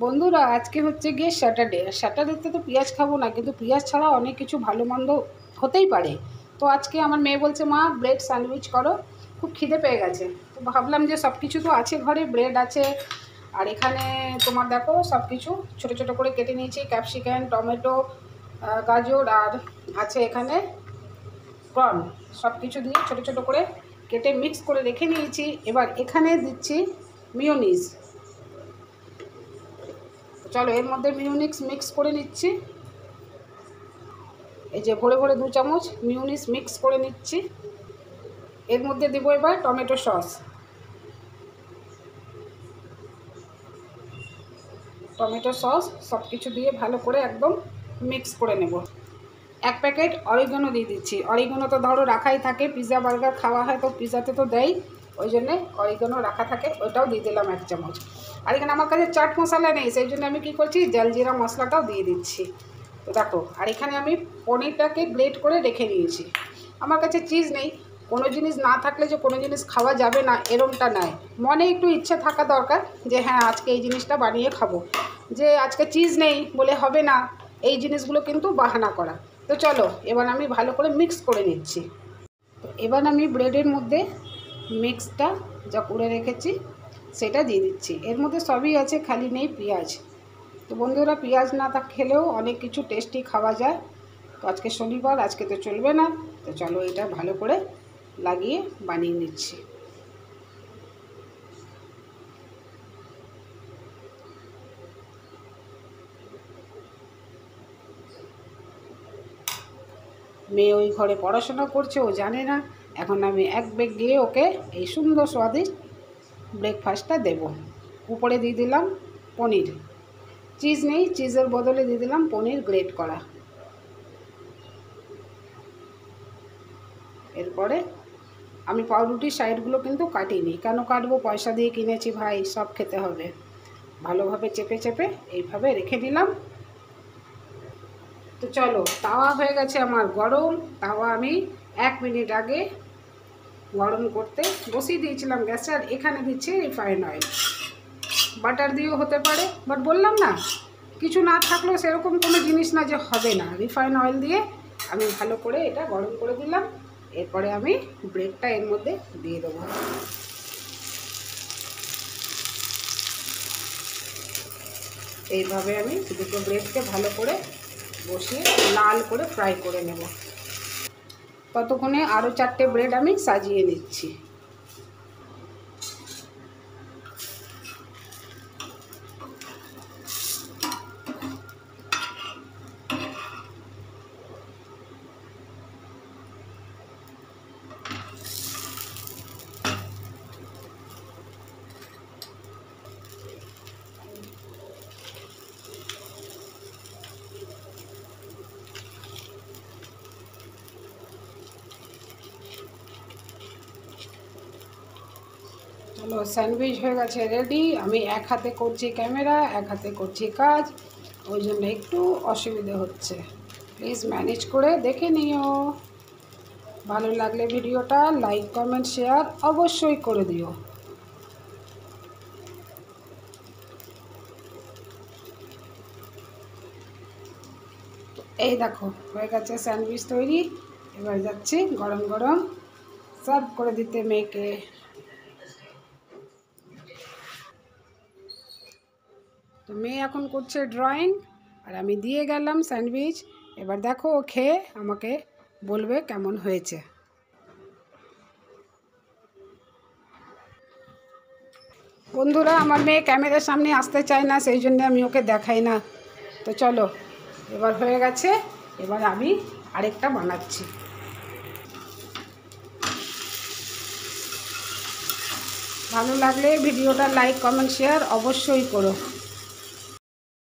বন্ধুরা আজকে হচ্ছে গিয়ে স্যাটারডেতে তো পেঁয়াজ খাবো না, কিন্তু পেঁয়াজ ছাড়া অনেক কিছু ভালো মন্দ হতেই পারে। তো আজকে আমার মেয়ে বলছে মা ব্রেড স্যান্ডউইচ করো, খুব খিদে পেয়ে গেছে। তো ভাবলাম যে সব কিছু তো আছে ঘরে, ব্রেড আছে আর এখানে তোমার দেখো সব কিছু ছোটো ছোটো করে কেটে নিয়েছি, ক্যাপসিকাম, টমেটো, গাজর আর আছে এখানে কর্ন, সব কিছু দিয়ে ছোটো ছোটো করে কেটে মিক্স করে রেখে নিয়েছি। এবার এখানে দিচ্ছি মিয়োনিজ। চলো এর মধ্যে মিউনিক্স মিক্স করে নিচ্ছি, এই যে ভরে ভরে 2 চামচ মিউনিস মিক্স করে নিচ্ছি। এর মধ্যে দেবো এবার টমেটো সস, সব কিছু দিয়ে ভালো করে একদম মিক্স করে নেব। 1 প্যাকেট অরিগানো দিয়ে দিচ্ছি। অরিগানো তো ধরো রাখাই থাকে, পিৎজা বার্গার খাওয়া হয় তো পিৎজাতে তো দেয়, ওই জন্যে অরিগানো রাখা থাকে, ওইটাও দিয়ে দিলাম 1 চামচ। আর এখানে আমার কাছে চাট মশলা নেই, সেই জন্য আমি কী করছি জলজিরা মশলাটাও দিয়ে দিচ্ছি। তো দেখো, আর এখানে আমি পনিরটাকে গ্রেট করে রেখে নিয়েছি। আমার কাছে চিজ নেই, কোনো জিনিস না থাকলে যে কোনো জিনিস খাওয়া যাবে না এরমটা নয়, মনে একটু ইচ্ছা থাকা দরকার যে হ্যাঁ আজকে এই জিনিসটা বানিয়ে খাবো, যে আজকে চিজ নেই বলে হবে না, এই জিনিসগুলো কিন্তু বাহানা করা। তো চলো এবার আমি ভালো করে মিক্স করে নিচ্ছি। তো এবার আমি ব্রেডের মধ্যে মিক্সটা যা করে রেখেছি সেটা দিয়ে দিচ্ছি। এর মধ্যে সবই আছে, খালি নেই পেঁয়াজ। তো বন্ধুরা পেঁয়াজ না খেলেও অনেক কিছু টেস্টি খাওয়া যায়। তো আজকে শনিবার, আজকে তো চলবে না, তো চলো এটা ভালো করে লাগিয়ে বানিয়ে নিচ্ছি। মেয়ে ওই ঘরে পড়াশোনা করছে, ও জানে না। এখন আমি এক বেগ দিয়ে ওকে এই সুন্দর স্বাদিষ্ট ব্রেকফাস্টটা দেব। উপরে দিয়ে দিলাম পনির, চিজ নেই, চিজের বদলে দিয়ে দিলাম পনির গ্রেট করা। এরপরে আমি পাউরুটির সাইডগুলো কিন্তু কাটিনি, কেন কাটবো, পয়সা দিয়ে কিনেছি ভাই, সব খেতে হবে। ভালোভাবে চেপে চেপে এইভাবে রেখে দিলাম। তো চলো তাওয়া হয়ে গেছে আমার গরম, তাওয়া আমি 1 মিনিট আগে গরম করতে বসিয়ে দিয়েছিলাম গ্যাসে। আর এখানে দিচ্ছি রিফাইন অয়েল, বাটার দিয়েও হতে পারে, বাট বললাম না কিছু না থাকলেও সেরকম কোনো জিনিস না যে হবে না। রিফাইন অয়েল দিয়ে আমি ভালো করে এটা গরম করে দিলাম। এরপরে আমি ব্রেডটা এর মধ্যে দিয়ে দেবো। এইভাবে আমি দুটো ব্রেডকে ভালো করে বসিয়ে লাল করে ফ্রাই করে নেব। ততক্ষণে আরও 4টে ব্রেড আমি সাজিয়ে নিচ্ছি। চলো স্যান্ডউইচ হয়ে গেছে রেডি। আমি এক হাতে করছি ক্যামেরা, এক হাতে করছি কাজ, ওই জন্য একটু অসুবিধে হচ্ছে, প্লিজ ম্যানেজ করে দেখে নিও। ভালো লাগলে ভিডিওটা লাইক কমেন্ট শেয়ার অবশ্যই করে দিও। এই দেখো হয়ে গেছে স্যান্ডউইচ তৈরি। এবার যাচ্ছি গরম গরম সার্ভ করে দিতে মেয়েকে। তো মেয়ে এখন করছে ড্রয়িং আর আমি দিয়ে গেলাম স্যান্ডউইচ। এবার দেখো ও খেয়ে আমাকে বলবে কেমন হয়েছে। বন্ধুরা আমার মেয়ে ক্যামেরার সামনে আসতে চায় না, সেই জন্য আমি ওকে দেখাই না। তো চলো এবার হয়ে গেছে, এবার আমি আরেকটা বানাচ্ছি। ভালো লাগলে ভিডিওটা লাইক কমেন্ট শেয়ার অবশ্যই করো।